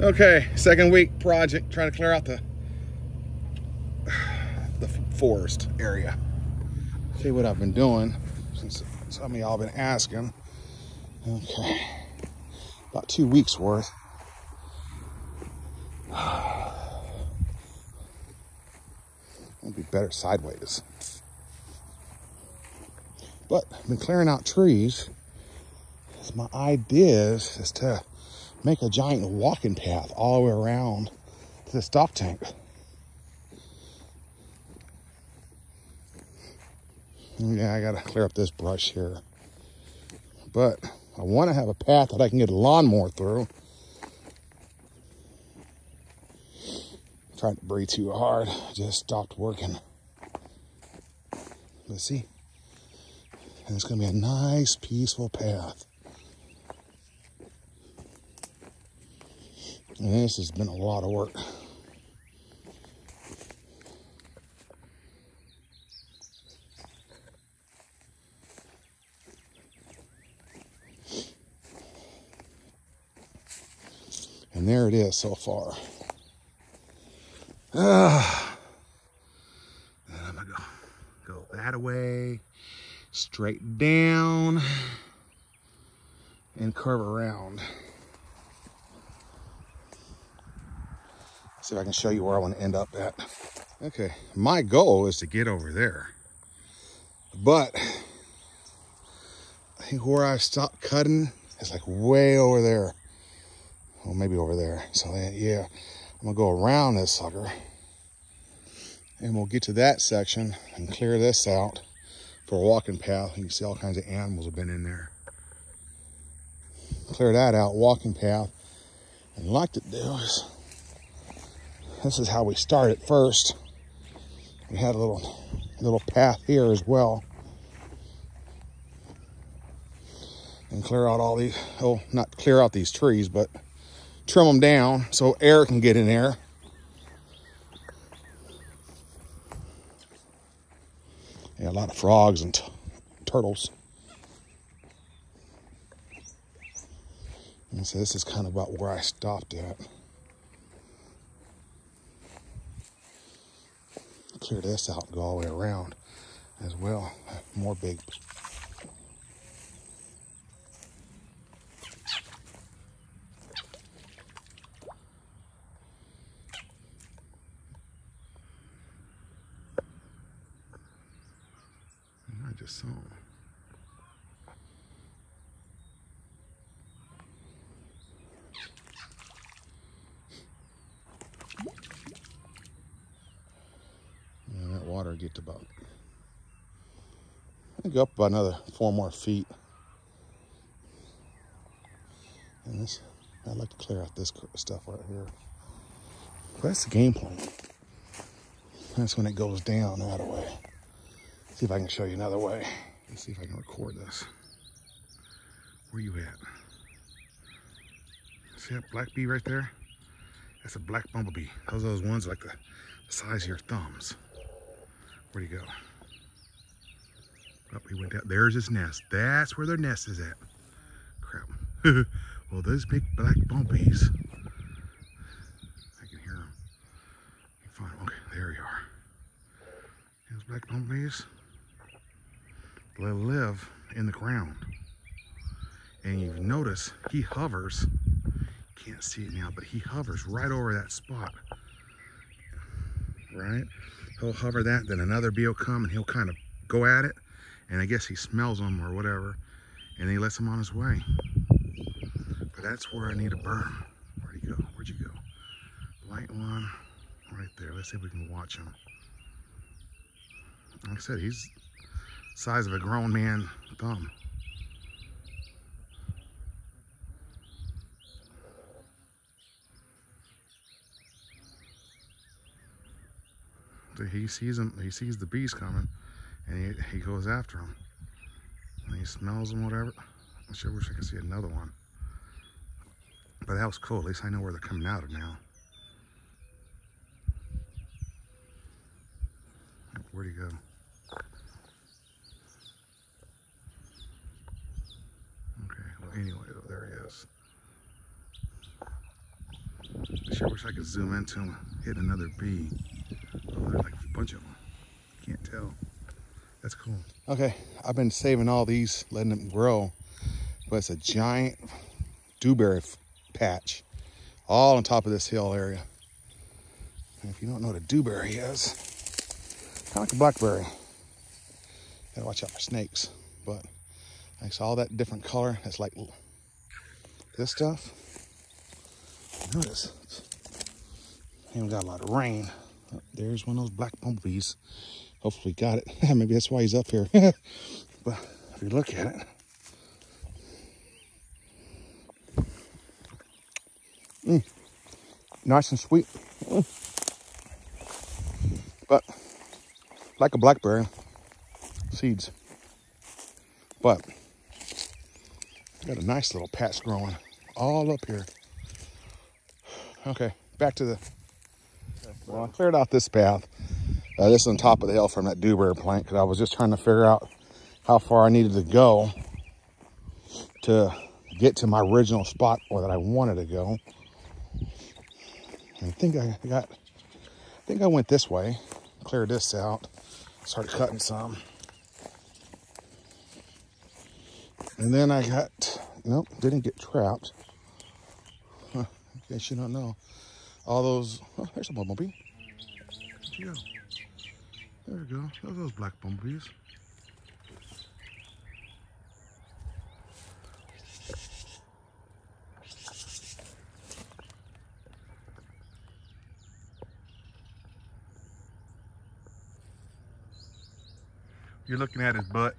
Okay, second week project, trying to clear out the forest area. See what I've been doing, since some of y'all been asking. Okay, about 2 weeks worth. It'll be better sideways. But I've been clearing out trees. My idea is to make a giant walking path all the way around to the stock tank. Yeah, I gotta clear up this brush here. But I want to have a path that I can get a lawnmower through. Trying to breathe too hard, just stopped working. Let's see. And it's gonna be a nice, peaceful path. And this has been a lot of work. And there it is so far. And I'm gonna go that way, straight down, and curve around. See if I can show you where I want to end up at. Okay, my goal is to get over there, but I think where I stopped cutting is like way over there. Well, maybe over there. So yeah, I'm gonna go around this sucker and we'll get to that section and clear this out for a walking path. You can see all kinds of animals have been in there. Clear that out, walking path. And like to do is, this is how we started first. We had a little path here as well. And clear out all these, oh, not clear out these trees, but trim them down so air can get in there. Yeah, a lot of frogs and turtles. And so this is kind of about where I stopped at. Clear this out and go all the way around as well. More big. I just saw them. And that water gets about, I think, up about another 4 more feet. And this, I'd like to clear out this stuff right here. But that's the game plan. That's when it goes down that way. See if I can show you another way. Let's see if I can record this. Where you at? See that black bee right there? That's a black bumblebee. Those are those ones like the size of your thumbs. Where'd he go? Oh, he went down. There's his nest. That's where their nest is at. Crap. Well, those big black bumblebees. I can hear them. Fine. Okay, there you are. Those black bumblebees. They live in the ground. And you notice he hovers. Can't see it now, but he hovers right over that spot. Right? He'll hover that, then another bee will come and he'll kind of go at it. And I guess he smells them or whatever. And he lets them on his way. But that's where I need a berm. Where'd he go? Where'd you go? Light one right there. Let's see if we can watch him. Like I said, he's the size of a grown man thumb. So he sees them, he sees the bees coming, and he goes after them. And he smells them, whatever. I sure wish I could see another one. But that was cool. At least I know where they're coming out of now. Where'd he go? Okay, well anyway, there he is. sure wish I could zoom into him, hit another bee. Oh, there's like a bunch of them. Can't tell. That's cool. Okay, I've been saving all these, letting them grow, but it's a giant dewberry patch all on top of this hill area. And if you don't know what a dewberry is, kind of like a blackberry. Gotta watch out for snakes, but it's all that different color. It's like this stuff. Notice, we got a lot of rain. Oh, there's one of those black bumblebees. Hopefully got it. Maybe that's why he's up here. But if you look at it, nice and sweet. But like a blackberry, seeds. But got a nice little patch growing all up here. Okay, back to the. Well, I cleared out this path. This is on top of the hill from that dewberry plant because I was just trying to figure out how far I needed to go to get to my original spot or that I wanted to go. And I think I went this way, cleared this out, started cutting some. And then I got, nope, didn't get trapped. Huh, in case you don't know. All those, oh, there's a bumblebee. Where'd you go? There we go. Those black bumblebees. You're looking at his butt.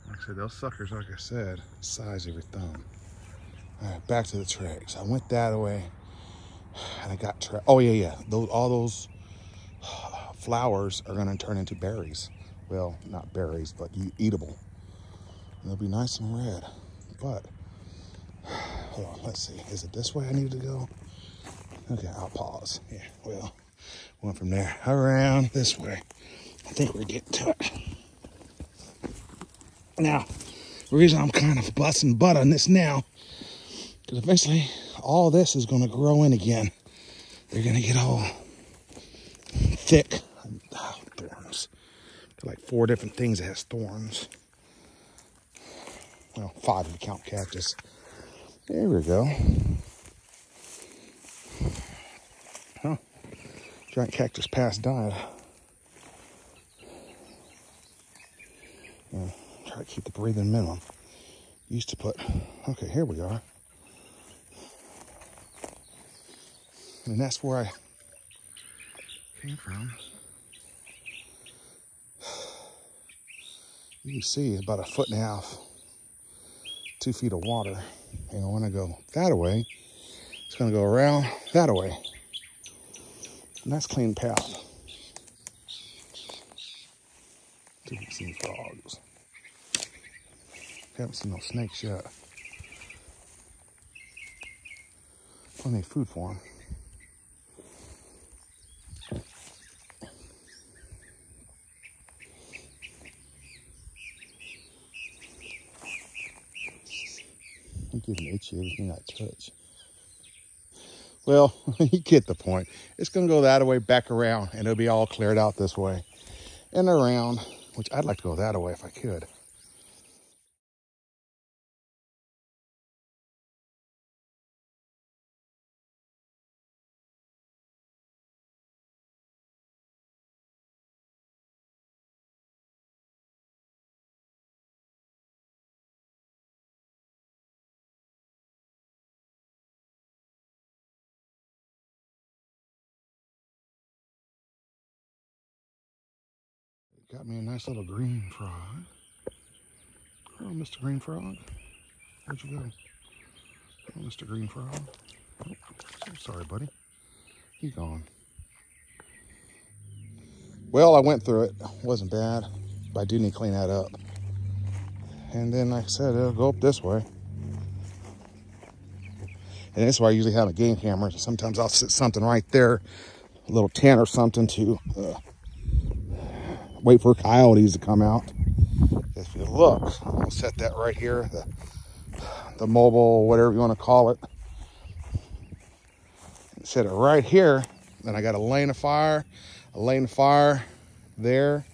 Like I said, those suckers, like I said, size of your thumb. All right, back to the tracks. I went that way, and I got trapped. Oh yeah. All those flowers are gonna turn into berries. Well, not berries, but eatable. They'll be nice and red. But hold on, let's see. Is it this way I need to go? Okay, I'll pause. Yeah, well, went from there around this way. I think we're getting to it. Now, the reason I'm kind of busting butt on this now, because eventually all this is going to grow in again. They're going to get all thick. Oh, thorns. They're like 4 different things that has thorns. Well, 5 if you count cactus. There we go. Huh. Giant cactus past died. Try to keep the breathing minimum. Used to put, okay, here we are. And that's where I came from. You can see about 1.5 feet, 2 feet of water. And when I go that way, it's going to go around that way. Nice clean path. See if you can see frogs. Haven't seen no snakes yet. Plenty of food for them. I'm getting itchy everything I touch. Well, you get the point. It's going to go that way, back around, and it'll be all cleared out this way and around, which I'd like to go that way if I could. Got me a nice little green frog. Oh, Mr. Green Frog. Where'd you go? Oh, Mr. Green Frog. Oh, I'm sorry, buddy. He's gone. Well, I went through it. Wasn't bad, but I do need to clean that up. And then, like I said, it'll go up this way. And this is where I usually have a game camera. So sometimes I'll sit something right there, a little tent or something to wait for coyotes to come out. If you look, we'll set that right here, the mobile, whatever you want to call it. Set it right here. Then I got a lane of fire there,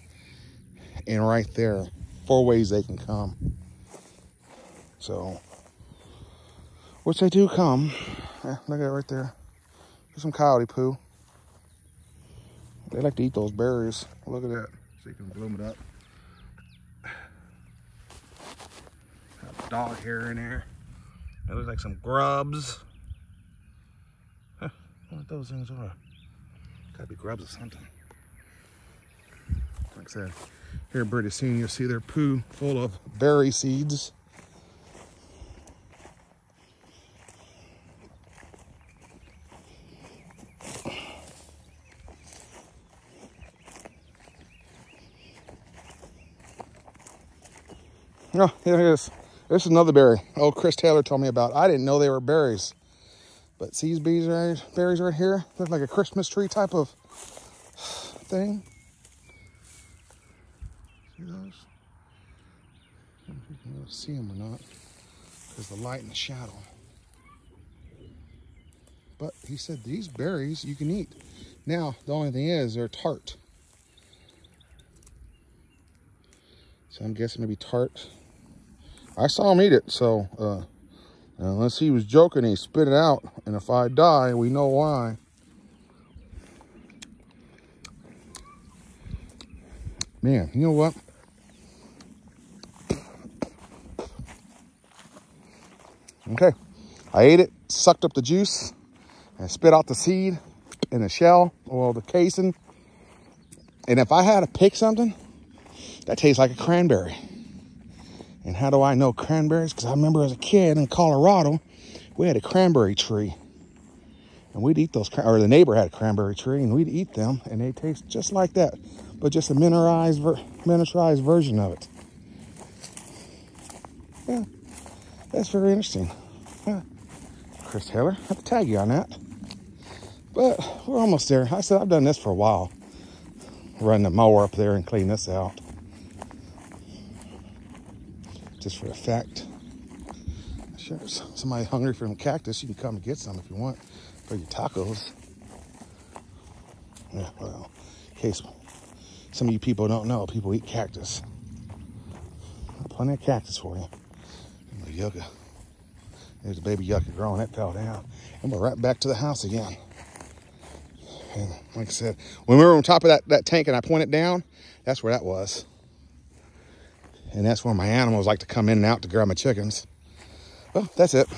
and right there. 4 ways they can come. So, which they do come. Yeah, look at it right there. There's some coyote poo. They like to eat those berries. Look at that. So you can bloom it up. Got dog hair in there. It looks like some grubs. Huh, I don't know what those things are. Gotta be grubs or something. Like I said, here pretty soon you'll see their poo full of berry seeds. Oh, here it is. This is another berry. Oh, Chris Taylor told me about. I didn't know they were berries. But see these berries right here? Look like a Christmas tree type of thing. See those? I don't know if you can really see them or not, because the light and the shadow. But he said these berries you can eat. Now, the only thing is they're tart. So I'm guessing maybe tart. I saw him eat it, so unless he was joking, he spit it out. And if I die, we know why. Man, you know what? Okay, I ate it, sucked up the juice, and spit out the seed and the shell, or the casing. And if I had to pick something, that tastes like a cranberry. And how do I know cranberries? Because I remember as a kid in Colorado, we had a cranberry tree. And we'd eat those, or the neighbor had a cranberry tree, and we'd eat them, and they taste just like that, but just a miniaturized version of it. Yeah, that's very interesting. Yeah. Chris Taylor, I have to tag you on that. But we're almost there. I said I've done this for a while. Run the mower up there and clean this out. Just for effect. Sure, if somebody's hungry for some cactus, you can come and get some if you want for your tacos. Yeah, well, in case some of you people don't know, people eat cactus. Plenty of cactus for you. And the yucca. There's a baby yucca growing, that fell down. And we're right back to the house again. And like I said, when we were on top of that tank and I pointed down, that's where that was. And that's where my animals like to come in and out to grab my chickens. Well, that's it.